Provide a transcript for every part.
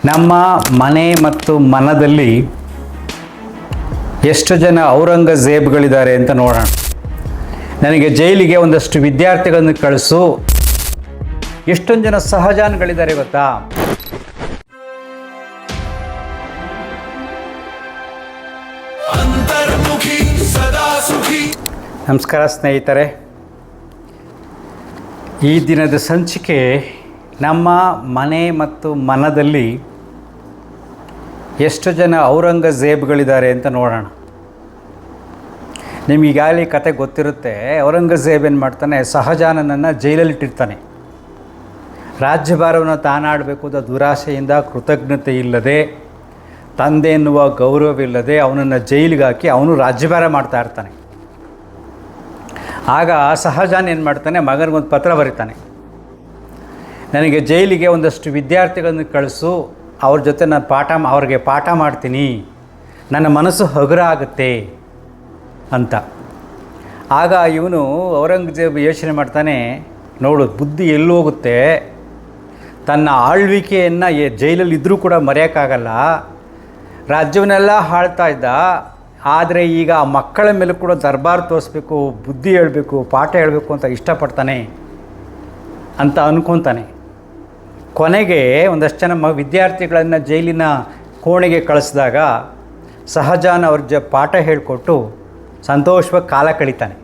ನಮ್ಮ ಮನೆ ಮತ್ತು ಮನದಲ್ಲಿ ಎಷ್ಟು ಜನ ಔರಂಗಜೇಬ್ಗಳಿದ್ದಾರೆ ಅಂತ ನೋಡೋಣ. ನನಗೆ ಜೈಲಿಗೆ ಒಂದಷ್ಟು ವಿದ್ಯಾರ್ಥಿಗಳನ್ನು ಕಳಿಸು. ಎಷ್ಟೊಂದು ಜನ ಸಹಜಾನ್ಗಳಿದ್ದಾರೆ ಗೊತ್ತಾ? ನಮಸ್ಕಾರ ಸ್ನೇಹಿತರೆ, ಈ ದಿನದ ಸಂಚಿಕೆ ನಮ್ಮ ಮನೆ ಮತ್ತು ಮನದಲ್ಲಿ ಎಷ್ಟು ಜನ ಔರಂಗಜೇಬ್ಗಳಿದ್ದಾರೆ ಅಂತ ನೋಡೋಣ. ನಿಮಗೀಗಾಗಲೇ ಕತೆ ಗೊತ್ತಿರುತ್ತೆ. ಔರಂಗಜೇಬ್ ಏನು ಮಾಡ್ತಾನೆ, ಶಹಜಾನನನ್ನು ಜೈಲಲ್ಲಿಟ್ಟಿರ್ತಾನೆ. ರಾಜ್ಯಭಾರವನ್ನು ತಾನಾಡಬೇಕು ಅಂತ ದುರಾಸೆಯಿಂದ, ಕೃತಜ್ಞತೆ ಇಲ್ಲದೆ, ತಂದೆ ಎನ್ನುವ ಗೌರವವಿಲ್ಲದೆ ಅವನನ್ನು ಜೈಲಿಗೆ ಹಾಕಿ ಅವನು ರಾಜ್ಯಭಾರ ಮಾಡ್ತಾ ಇರ್ತಾನೆ. ಆಗ ಶಹಜಾನ್ ಏನು ಮಾಡ್ತಾನೆ, ಮಗನಿಗೊಂದು ಪತ್ರ ಬರೀತಾನೆ. ನನಗೆ ಜೈಲಿಗೆ ಒಂದಷ್ಟು ವಿದ್ಯಾರ್ಥಿಗಳನ್ನು ಕಳಿಸು, ಅವ್ರ ಜೊತೆ ನಾನು ಅವ್ರಿಗೆ ಪಾಠ ಮಾಡ್ತೀನಿ, ನನ್ನ ಮನಸ್ಸು ಹಗುರ ಆಗುತ್ತೆ ಅಂತ. ಆಗ ಇವನು ಔರಂಗಜೇಬ್ ಯೋಚನೆ ಮಾಡ್ತಾನೆ, ನೋಡು ಬುದ್ಧಿ ಎಲ್ಲಿ ಹೋಗುತ್ತೆ, ತನ್ನ ಆಳ್ವಿಕೆಯನ್ನು ಜೈಲಲ್ಲಿ ಇದ್ದರೂ ಕೂಡ ಮರೆಯೋಕ್ಕಾಗಲ್ಲ. ರಾಜ್ಯವನ್ನೆಲ್ಲ ಆಳ್ತಾ ಇದ್ದ, ಆದರೆ ಈಗ ಆ ಮಕ್ಕಳ ಮೇಲೆ ಕೂಡ ದರ್ಬಾರ್ ತೋರಿಸ್ಬೇಕು, ಬುದ್ಧಿ ಹೇಳಬೇಕು, ಪಾಠ ಹೇಳಬೇಕು ಅಂತ ಇಷ್ಟಪಡ್ತಾನೆ ಅಂತ ಅಂದ್ಕೊತಾನೆ. ಕೊನೆಗೆ ಒಂದಷ್ಟು ಜನ ವಿದ್ಯಾರ್ಥಿಗಳನ್ನು ಜೈಲಿನ ಕೋಣೆಗೆ ಕಳಿಸಿದಾಗ ಶಹಜಾನ್ ಅವ್ರ ಪಾಠ ಹೇಳಿಕೊಟ್ಟು ಸಂತೋಷವಾಗಿ ಕಾಲ ಕಳೀತಾನೆ.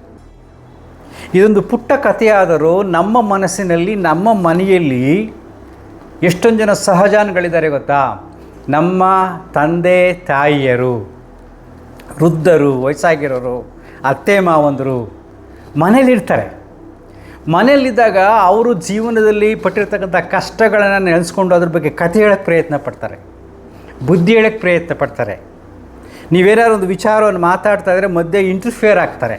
ಇದೊಂದು ಪುಟ್ಟ ಕಥೆಯಾದರೂ ನಮ್ಮ ಮನಸ್ಸಿನಲ್ಲಿ, ನಮ್ಮ ಮನೆಯಲ್ಲಿ ಎಷ್ಟೊಂದು ಜನ ಸಹಜಾನ್ಗಳಿದ್ದಾರೆ ಗೊತ್ತಾ? ನಮ್ಮ ತಂದೆ ತಾಯಿಯರು, ವೃದ್ಧರು, ವಯಸ್ಸಾಗಿರೋರು, ಅತ್ತೆ ಮಾವಂದರು ಮನೇಲಿರ್ತಾರೆ. ಮನೆಯಲ್ಲಿದ್ದಾಗ ಅವರು ಜೀವನದಲ್ಲಿ ಪಟ್ಟಿರ್ತಕ್ಕಂಥ ಕಷ್ಟಗಳನ್ನು ನೆನೆಸ್ಕೊಂಡು ಅದ್ರ ಬಗ್ಗೆ ಕಥೆ ಹೇಳೋಕ್ಕೆ ಪ್ರಯತ್ನ ಪಡ್ತಾರೆ, ಬುದ್ಧಿ ಹೇಳೋಕ್ಕೆ ಪ್ರಯತ್ನ ಪಡ್ತಾರೆ. ನೀವೇನಾದ್ರು ಒಂದು ವಿಚಾರವನ್ನು ಮಾತಾಡ್ತಾ ಇದ್ದರೆ ಮಧ್ಯೆ ಇಂಟರ್ಫಿಯರ್ ಆಗ್ತಾರೆ.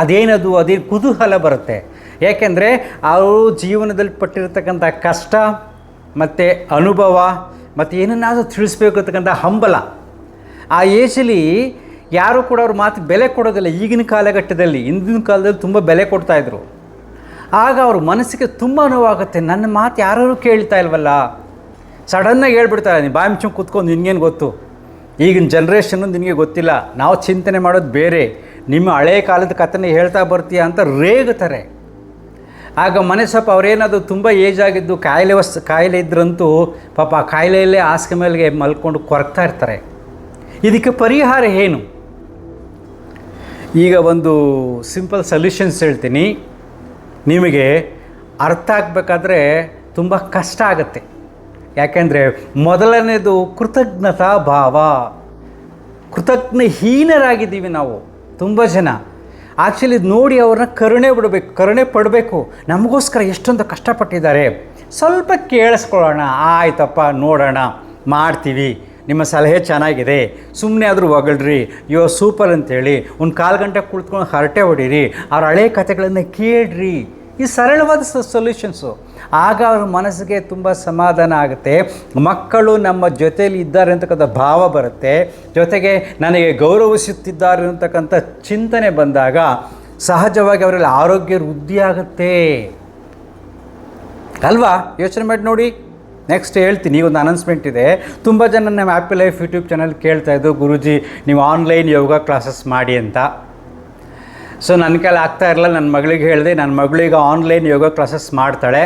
ಅದೇನು ಕುತೂಹಲ ಬರುತ್ತೆ. ಯಾಕೆಂದರೆ ಅವರು ಜೀವನದಲ್ಲಿ ಪಟ್ಟಿರ್ತಕ್ಕಂಥ ಕಷ್ಟ ಮತ್ತು ಅನುಭವ ಮತ್ತು ಏನನ್ನಾದರೂ ತಿಳಿಸ್ಬೇಕು ಅಂತಕ್ಕಂಥ ಹಂಬಲ. ಆ ಏಜಲ್ಲಿ ಯಾರೂ ಕೂಡ ಅವ್ರ ಮಾತು ಬೆಲೆ ಕೊಡೋದಿಲ್ಲ. ಈಗಿನ ಕಾಲಘಟ್ಟದಲ್ಲಿ, ಹಿಂದಿನ ಕಾಲದಲ್ಲಿ ತುಂಬ ಬೆಲೆ ಕೊಡ್ತಾಯಿದ್ರು. ಆಗ ಅವ್ರ ಮನಸ್ಸಿಗೆ ತುಂಬ ನೋವಾಗುತ್ತೆ, ನನ್ನ ಮಾತು ಯಾರೂ ಕೇಳ್ತಾ ಇಲ್ವಲ್ಲ. ಸಡನ್ನಾಗಿ ಹೇಳ್ಬಿಡ್ತಾರೆ, ನೀನು ಬಾಯಿ ಮುಚ್ಕೊಂಡು ಕೂತ್ಕೊಂಡು ನಿನಗೇನು ಗೊತ್ತು, ಈಗಿನ ಜನ್ರೇಷನ್ನು ನಿನಗೆ ಗೊತ್ತಿಲ್ಲ, ನಾವು ಚಿಂತನೆ ಮಾಡೋದು ಬೇರೆ, ನಿಮ್ಮ ಹಳೆಯ ಕಾಲದ ಕಥೆನೇ ಹೇಳ್ತಾ ಬರ್ತೀಯ ಅಂತ ರೇಗುತ್ತಾರೆ. ಆಗ ಮನೆ ಸ್ವಲ್ಪ ಅವರೇನಾದರೂ ತುಂಬ ಏಜ್ ಆಗಿದ್ದು ಕಾಯಿಲೆ ಇದ್ರಂತೂ ಪಾಪ ಆ ಕಾಯಿಲೆಯಲ್ಲೇ ಹಾಸಿಗೆ ಮೇಲೆ ಮಲ್ಕೊಂಡು ಕೊರಗ್ತಾ ಇರ್ತಾರೆ. ಇದಕ್ಕೆ ಪರಿಹಾರ ಏನು? ಈಗ ಒಂದು ಸಿಂಪಲ್ ಸೊಲ್ಯೂಷನ್ಸ್ ಹೇಳ್ತೀನಿ. ನಿಮಗೆ ಅರ್ಥ ಆಗಬೇಕಾದ್ರೆ ತುಂಬ ಕಷ್ಟ ಆಗುತ್ತೆ. ಯಾಕೆಂದರೆ ಮೊದಲನೇದು ಕೃತಜ್ಞತಾ ಭಾವ. ಕೃತಜ್ಞಹೀನರಾಗಿದ್ದೀವಿ ನಾವು ತುಂಬ ಜನ. ಆ್ಯಕ್ಚುಲಿ ನೋಡಿ ಅವ್ರನ್ನ ಕರುಣೆ ಪಡಬೇಕು. ನಮಗೋಸ್ಕರ ಎಷ್ಟೊಂದು ಕಷ್ಟಪಟ್ಟಿದ್ದಾರೆ, ಸ್ವಲ್ಪ ಕೇಳಿಸ್ಕೊಳ್ಳೋಣ, ಆಯ್ತಪ್ಪ ನೋಡೋಣ, ಮಾಡ್ತೀವಿ, ನಿಮ್ಮ ಸಲಹೆ ಚೆನ್ನಾಗಿದೆ, ಸುಮ್ಮನೆ ಆದರೂ ಹೊಗಳ್ರಿ, ಸೂಪರ್ ಅಂತೇಳಿ ಒಂದು 4 ಗಂಟೆ ಕುಳಿತುಕೊಂಡು ಹರಟೆ ಹೊಡೀರಿ, ಅವ್ರ ಹಳೆ ಕಥೆಗಳನ್ನು ಕೇಳ್ರಿ. ಈ ಸರಳವಾದ ಸೊಲ್ಯೂಷನ್ಸು. ಆಗ ಅವ್ರ ಮನಸ್ಸಿಗೆ ತುಂಬ ಸಮಾಧಾನ ಆಗುತ್ತೆ. ಮಕ್ಕಳು ನಮ್ಮ ಜೊತೆಯಲ್ಲಿ ಇದ್ದಾರೆ ಅಂತಕ್ಕಂಥ ಭಾವ ಬರುತ್ತೆ. ಜೊತೆಗೆ ನನಗೆ ಗೌರವಿಸುತ್ತಿದ್ದಾರೆ ಅಂತಕ್ಕಂಥ ಚಿಂತನೆ ಬಂದಾಗ ಸಹಜವಾಗಿ ಅವರಲ್ಲಿ ಆರೋಗ್ಯ ವೃದ್ಧಿ ಆಗುತ್ತೆ ಅಲ್ವಾ? ಯೋಚನೆ ಮಾಡಿ ನೋಡಿ. ನೆಕ್ಸ್ಟ್ ಹೇಳ್ತೀನಿ, ಒಂದು ಅನೌನ್ಸ್ಮೆಂಟ್ ಇದೆ. ತುಂಬ ಜನ ನಮ್ಮ ಹ್ಯಾಪಿ ಲೈಫ್ ಯೂಟ್ಯೂಬ್ ಚಾನಲ್ ಕೇಳ್ತಾಯಿದ್ದು, ಗುರೂಜಿ ನೀವು ಆನ್ಲೈನ್ ಯೋಗ ಕ್ಲಾಸಸ್ ಮಾಡಿ ಅಂತ. ಸೊ ನನ್ನ ಕೈಲಿ ಆಗ್ತಾ ಇರಲ್ಲ. ನನ್ನ ಮಗಳಿಗೆ ಹೇಳಿದೆ, ನನ್ನ ಮಗಳಿಗೆ ಆನ್ಲೈನ್ ಯೋಗ ಕ್ಲಾಸಸ್ ಮಾಡ್ತಾಳೆ,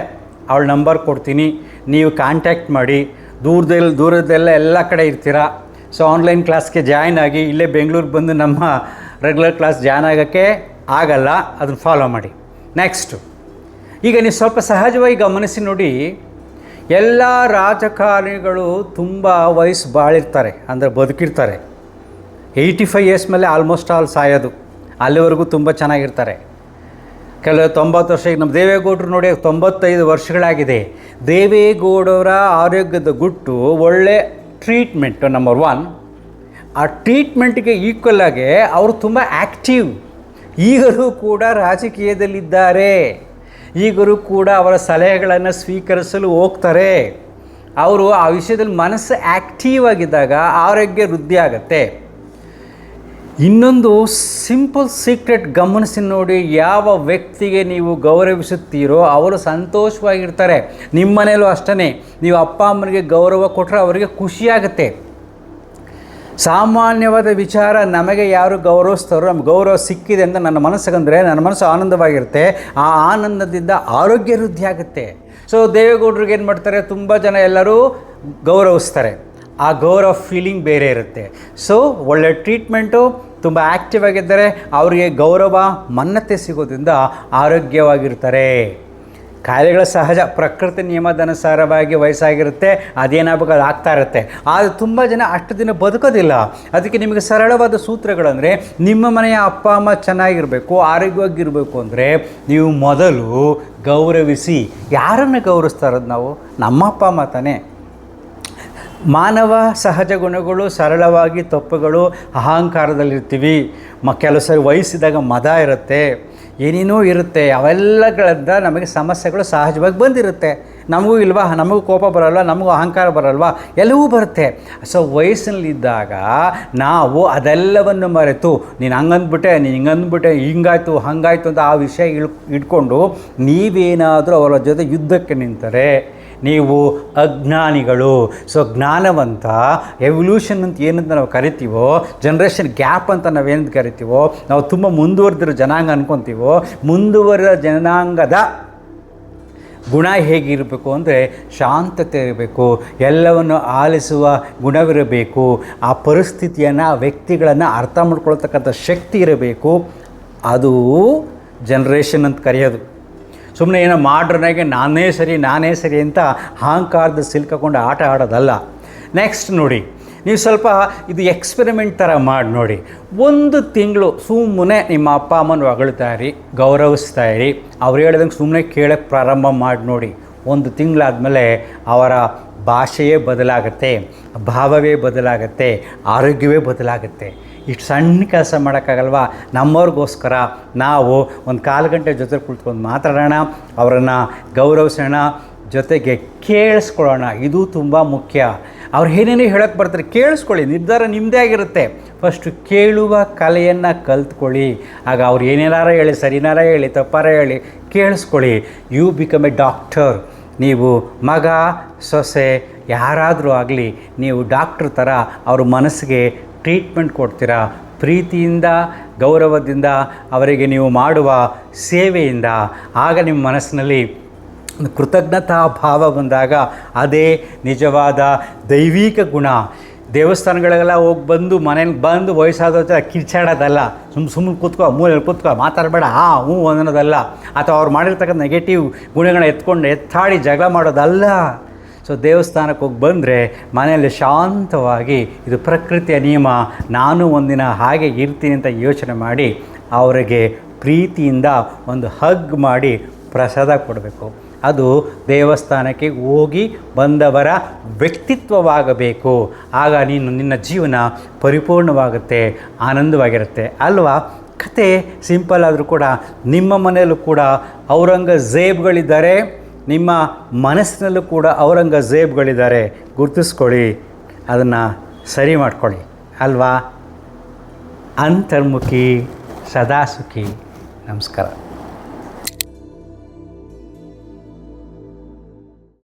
ಅವಳ ನಂಬರ್ ಕೊಡ್ತೀನಿ, ನೀವು ಕಾಂಟ್ಯಾಕ್ಟ್ ಮಾಡಿ. ದೂರದೆಲ್ಲ ಎಲ್ಲ ಕಡೆ ಇರ್ತೀರ. ಸೊ ಆನ್ಲೈನ್ ಕ್ಲಾಸ್ಗೆ ಜಾಯ್ನ್ ಆಗಿ, ಇಲ್ಲೇ ಬೆಂಗಳೂರಿಗೆ ಬಂದು ನಮ್ಮ ರೆಗ್ಯುಲರ್ ಕ್ಲಾಸ್ ಜಾಯ್ನ್ ಆಗೋಕ್ಕೆ ಆಗಲ್ಲ, ಅದನ್ನು ಫಾಲೋ ಮಾಡಿ. ನೆಕ್ಸ್ಟು, ಈಗ ನೀವು ಸ್ವಲ್ಪ ಸಹಜವಾಗಿ ಗಮನಿಸಿ ನೋಡಿ. ಎಲ್ಲ ರಾಜಕಾರಣಿಗಳು ತುಂಬ ವಯಸ್ಸು ಬಾಳಿರ್ತಾರೆ, ಅಂದರೆ ಬದುಕಿರ್ತಾರೆ. 85 ಇಯರ್ಸ್ ಮೇಲೆ ಆಲ್ಮೋಸ್ಟ್ ಆಲ್ ಸಾಯೋದು. ಅಲ್ಲಿವರೆಗೂ ತುಂಬ ಚೆನ್ನಾಗಿರ್ತಾರೆ. ಕೆಲವು 90 ವರ್ಷ. ಈಗ ನಮ್ಮ ದೇವೇಗೌಡರು ನೋಡಿ 95 ವರ್ಷಗಳಾಗಿದೆ. ದೇವೇಗೌಡರ ಆರೋಗ್ಯದ ಗುಟ್ಟು ಒಳ್ಳೆ ಟ್ರೀಟ್ಮೆಂಟು ನಂಬರ್ 1. ಆ ಟ್ರೀಟ್ಮೆಂಟ್ಗೆ ಈಕ್ವಲ್ ಆಗಿ ಅವರು ತುಂಬ ಆ್ಯಕ್ಟಿವ್. ಈಗಲೂ ಕೂಡ ರಾಜಕೀಯದಲ್ಲಿದ್ದಾರೆ. ಈಗಲೂ ಕೂಡ ಅವರ ಸಲಹೆಗಳನ್ನು ಸ್ವೀಕರಿಸಲು ಹೋಗ್ತಾರೆ. ಅವರು ಆ ವಿಷಯದಲ್ಲಿ ಮನಸ್ಸು ಆ್ಯಕ್ಟಿವ್ ಆಗಿದ್ದಾಗ ಆರೋಗ್ಯ ವೃದ್ಧಿ ಆಗುತ್ತೆ. ಇನ್ನೊಂದು ಸಿಂಪಲ್ ಸೀಕ್ರೆಟ್ ಗಮನಿಸಿ ನೋಡಿ, ಯಾವ ವ್ಯಕ್ತಿಗೆ ನೀವು ಗೌರವಿಸುತ್ತೀರೋ ಅವರು ಸಂತೋಷವಾಗಿರ್ತಾರೆ. ನಿಮ್ಮ ಮನೇಲೂ ಅಷ್ಟೇ, ನೀವು ಅಪ್ಪ ಅಮ್ಮನಿಗೆ ಗೌರವ ಕೊಟ್ಟರೆ ಅವರಿಗೆ ಖುಷಿಯಾಗುತ್ತೆ. ಸಾಮಾನ್ಯವಾದ ವಿಚಾರ, ನಮಗೆ ಯಾರು ಗೌರವಿಸ್ತಾರೋ ನಮ್ಗೆ ಗೌರವ ಸಿಕ್ಕಿದೆ ಅಂತ ನನ್ನ ಮನಸ್ಸಿಗಂದರೆ ನನ್ನ ಮನಸ್ಸು ಆನಂದವಾಗಿರುತ್ತೆ. ಆ ಆನಂದದಿಂದ ಆರೋಗ್ಯ ವೃದ್ಧಿ ಆಗುತ್ತೆ. ಸೊ ದೇವೇಗೌಡರಿಗೆ ಏನು ಮಾಡ್ತಾರೆ, ತುಂಬ ಜನ ಎಲ್ಲರೂ ಗೌರವಿಸ್ತಾರೆ. ಆ ಗೌರವ ಫೀಲಿಂಗ್ ಬೇರೆ ಇರುತ್ತೆ. ಸೊ ಒಳ್ಳೆ ಟ್ರೀಟ್ಮೆಂಟು, ತುಂಬ ಆ್ಯಕ್ಟಿವ್ ಆಗಿದ್ದಾರೆ, ಅವರಿಗೆ ಗೌರವ ಮನ್ನತೆ ಸಿಗೋದ್ರಿಂದ ಆರೋಗ್ಯವಾಗಿರ್ತಾರೆ. ಕಾಯಿಲೆಗಳ ಸಹಜ, ಪ್ರಕೃತಿ ನಿಯಮದನುಸಾರವಾಗಿ ವಯಸ್ಸಾಗಿರುತ್ತೆ, ಅದೇನಾಗಬೇಕು ಅದು ಆಗ್ತಾ ಇರುತ್ತೆ. ಆದರೆ ತುಂಬ ಜನ ಅಷ್ಟು ದಿನ ಬದುಕೋದಿಲ್ಲ. ಅದಕ್ಕೆ ನಿಮಗೆ ಸರಳವಾದ ಸೂತ್ರಗಳಂದರೆ, ನಿಮ್ಮ ಮನೆಯ ಅಪ್ಪ ಅಮ್ಮ ಚೆನ್ನಾಗಿರಬೇಕು, ಆರೋಗ್ಯವಾಗಿರಬೇಕು ಅಂದರೆ ನೀವು ಮೊದಲು ಗೌರವಿಸಿ. ಯಾರನ್ನು ಗೌರವಿಸ್ತಾ ಇರೋದು ನಾವು? ನಮ್ಮ ಅಪ್ಪ ಅಮ್ಮ ತಾನೇ. ಮಾನವ ಸಹಜ ಗುಣಗಳು ಸರಳವಾಗಿ ತಪ್ಪುಗಳು, ಅಹಂಕಾರದಲ್ಲಿರ್ತೀವಿ. ಕೆಲವು ಸರಿ ವಯಸ್ಸಿದಾಗ ಮದ ಇರುತ್ತೆ, ಏನೇನೋ ಇರುತ್ತೆ. ಅವೆಲ್ಲಗಳಿಂದ ನಮಗೆ ಸಮಸ್ಯೆಗಳು ಸಹಜವಾಗಿ ಬಂದಿರುತ್ತೆ. ನಮಗೂ ಇಲ್ವಾ, ನಮಗೂ ಕೋಪ ಬರಲ್ವ, ನಮಗೂ ಅಹಂಕಾರ ಬರಲ್ವಾ, ಎಲ್ಲವೂ ಬರುತ್ತೆ. ಸೊ ವಯಸ್ಸಿನಲ್ಲಿದ್ದಾಗ ನಾವು ಅದೆಲ್ಲವನ್ನು ಮರೆತು, ನೀನು ಹಂಗಂದ್ಬಿಟ್ಟೆ, ನೀನು ಹಿಂಗಂದ್ಬಿಟ್ಟೆ, ಹಿಂಗಾಯ್ತು ಹಾಗಾಯ್ತು ಅಂತ ಆ ವಿಷಯ ಇಟ್ಕೊಂಡು ನೀವೇನಾದರೂ ಅವರ ಜೊತೆ ಯುದ್ಧಕ್ಕೆ ನಿಂತರೆ ನೀವು ಅಜ್ಞಾನಿಗಳು. ಸೊ ಜ್ಞಾನವಂತ, ಎವಲ್ಯೂಷನ್ ಅಂತ ಏನಂತ ನಾವು ಕರಿತೀವೋ, ಜನ್ರೇಷನ್ ಗ್ಯಾಪ್ ಅಂತ ನಾವೇನು ಕರಿತೀವೋ, ನಾವು ತುಂಬ ಮುಂದುವರೆದಿರೋ ಜನಾಂಗ ಅನ್ಕೊತೀವೋ, ಮುಂದುವರೆದ ಜನಾಂಗದ ಗುಣ ಹೇಗಿರಬೇಕು ಅಂದರೆ ಶಾಂತತೆ ಇರಬೇಕು, ಎಲ್ಲವನ್ನು ಆಲಿಸುವ ಗುಣವಿರಬೇಕು, ಆ ಪರಿಸ್ಥಿತಿಯನ್ನು, ಆ ವ್ಯಕ್ತಿಗಳನ್ನು ಅರ್ಥ ಮಾಡ್ಕೊಳ್ತಕ್ಕಂಥ ಶಕ್ತಿ ಇರಬೇಕು. ಅದು ಜನ್ರೇಷನ್ ಅಂತ ಕರೆಯೋದು. ಸುಮ್ಮನೆ ಏನೋ ಮಾಡ್ರನಾಗೆ ನಾನೇ ಸರಿ ಅಂತ ಅಹಂಕಾರದ ಸಿಲ್ಕೊಂಡು ಆಟ ಆಡೋದಲ್ಲ. ನೆಕ್ಸ್ಟ್ ನೋಡಿ, ನೀವು ಸ್ವಲ್ಪ ಇದು ಎಕ್ಸ್ಪೆರಿಮೆಂಟ್ ಥರ ಮಾಡಿ ನೋಡಿ. 1 ತಿಂಗಳು ಸುಮ್ಮನೆ ನಿಮ್ಮ ಅಪ್ಪ ಅಮ್ಮನ ಹೊಗಳ್ತಾ ಇರಿ, ಗೌರವಿಸ್ತಾ ಇರಿ, ಅವ್ರು ಹೇಳ್ದಂಗೆ ಸುಮ್ಮನೆ ಕೇಳೋಕ್ಕೆ ಪ್ರಾರಂಭ ಮಾಡಿ ನೋಡಿ. 1 ತಿಂಗಳಾದಮೇಲೆ ಅವರ ಭಾಷೆಯೇ ಬದಲಾಗುತ್ತೆ, ಭಾವವೇ ಬದಲಾಗುತ್ತೆ, ಆರೋಗ್ಯವೇ ಬದಲಾಗುತ್ತೆ. ಇಷ್ಟು ಸಣ್ಣ ಕೆಲಸ ಮಾಡೋಕ್ಕಾಗಲ್ವಾ? ನಮ್ಮವ್ರಿಗೋಸ್ಕರ ನಾವು ಒಂದು 1/4 ಗಂಟೆ ಜೊತೆ ಕುಳಿತ್ಕೊಂಡು ಮಾತಾಡೋಣ, ಅವರನ್ನು ಗೌರವಿಸೋಣ, ಜೊತೆಗೆ ಕೇಳಿಸ್ಕೊಳ್ಳೋಣ. ಇದು ತುಂಬ ಮುಖ್ಯ. ಅವ್ರು ಏನೇನೋ ಹೇಳೋಕ್ಕೆ ಬರ್ತಾರೆ, ಕೇಳಿಸ್ಕೊಳ್ಳಿ, ನಿರ್ಧಾರ ನಿಮ್ಮದೇ ಆಗಿರುತ್ತೆ. ಫಸ್ಟು ಕೇಳುವ ಕಲೆಯನ್ನು ಕಲ್ತ್ಕೊಳ್ಳಿ. ಆಗ ಅವ್ರು ಏನೇನಾರ ಹೇಳಿ, ಸರಿನಾರ ಹೇಳಿ, ತಪ್ಪಾರ ಹೇಳಿ, ಕೇಳಿಸ್ಕೊಳ್ಳಿ. You become a doctor. ನೀವು ಮಗ ಸೊಸೆ ಯಾರಾದರೂ ಆಗಲಿ, ನೀವು ಡಾಕ್ಟ್ರ್ ಥರ ಅವ್ರ ಮನಸ್ಸಿಗೆ ಟ್ರೀಟ್ಮೆಂಟ್ ಕೊಡ್ತೀರಾ. ಪ್ರೀತಿಯಿಂದ, ಗೌರವದಿಂದ, ಅವರಿಗೆ ನೀವು ಮಾಡುವ ಸೇವೆಯಿಂದ ಆಗ ನಿಮ್ಮ ಮನಸ್ಸಿನಲ್ಲಿ ಕೃತಜ್ಞತಾ ಭಾವ ಬಂದಾಗ ಅದೇ ನಿಜವಾದ ದೈವಿಕ ಗುಣ. ದೇವಸ್ಥಾನಗಳಿಗೆಲ್ಲ ಹೋಗಿ ಬಂದು ಮನೇಲಿ ಬಂದು ವಯಸ್ಸಾದ ಕಿರ್ಚಾಡೋದಲ್ಲ, ಸುಮ್ಮನೆ ಕೂತ್ಕೋ, ಮೂಲೆಯಲ್ಲಿ ಕೂತ್ಕೋ, ಮಾತಾಡಬೇಡ, ಹ್ಞೂ ಅನ್ನೋದಲ್ಲ. ಅಥವಾ ಅವ್ರು ಮಾಡಿರ್ತಕ್ಕಂಥ ನೆಗೆಟಿವ್ ಗುಣಗಳನ್ನ ಎತ್ತಾಡಿ ಜಗಳ ಮಾಡೋದಲ್ಲ. ಸೊ ದೇವಸ್ಥಾನಕ್ಕೆ ಹೋಗಿ ಬಂದರೆ ಮನೆಯಲ್ಲಿ ಶಾಂತವಾಗಿ, ಇದು ಪ್ರಕೃತಿಯ ನಿಯಮ, ನಾನು ಒಂದಿನ ಹಾಗೆ ಇರ್ತೀನಿ ಅಂತ ಯೋಚನೆ ಮಾಡಿ ಅವರಿಗೆ ಪ್ರೀತಿಯಿಂದ ಒಂದು ಹಗ್ ಮಾಡಿ ಪ್ರಸಾದ ಕೊಡಬೇಕು. ಅದು ದೇವಸ್ಥಾನಕ್ಕೆ ಹೋಗಿ ಬಂದವರ ವ್ಯಕ್ತಿತ್ವವಾಗಬೇಕು. ಆಗ ನಿನ್ನ ಜೀವನ ಪರಿಪೂರ್ಣವಾಗುತ್ತೆ, ಆನಂದವಾಗಿರುತ್ತೆ ಅಲ್ವಾ? ಕತೆ ಸಿಂಪಲ್ ಆದರೂ ಕೂಡ ನಿಮ್ಮ ಮನೆಯಲ್ಲೂ ಕೂಡ ಔರಂಗಜೇಬ್ಗಳಿದ್ದಾರೆ, ನಿಮ್ಮ ಮನಸ್ಸಿನಲ್ಲೂ ಕೂಡ ಔರಂಗಜೇಬ್ಗಳಿದ್ದಾರೆ. ಗುರುತಿಸ್ಕೊಳ್ಳಿ, ಅದನ್ನು ಸರಿ ಮಾಡ್ಕೊಳ್ಳಿ ಅಲ್ವಾ? ಅಂತರ್ಮುಖಿ ಸದಾ ಸುಖಿ. ನಮಸ್ಕಾರ.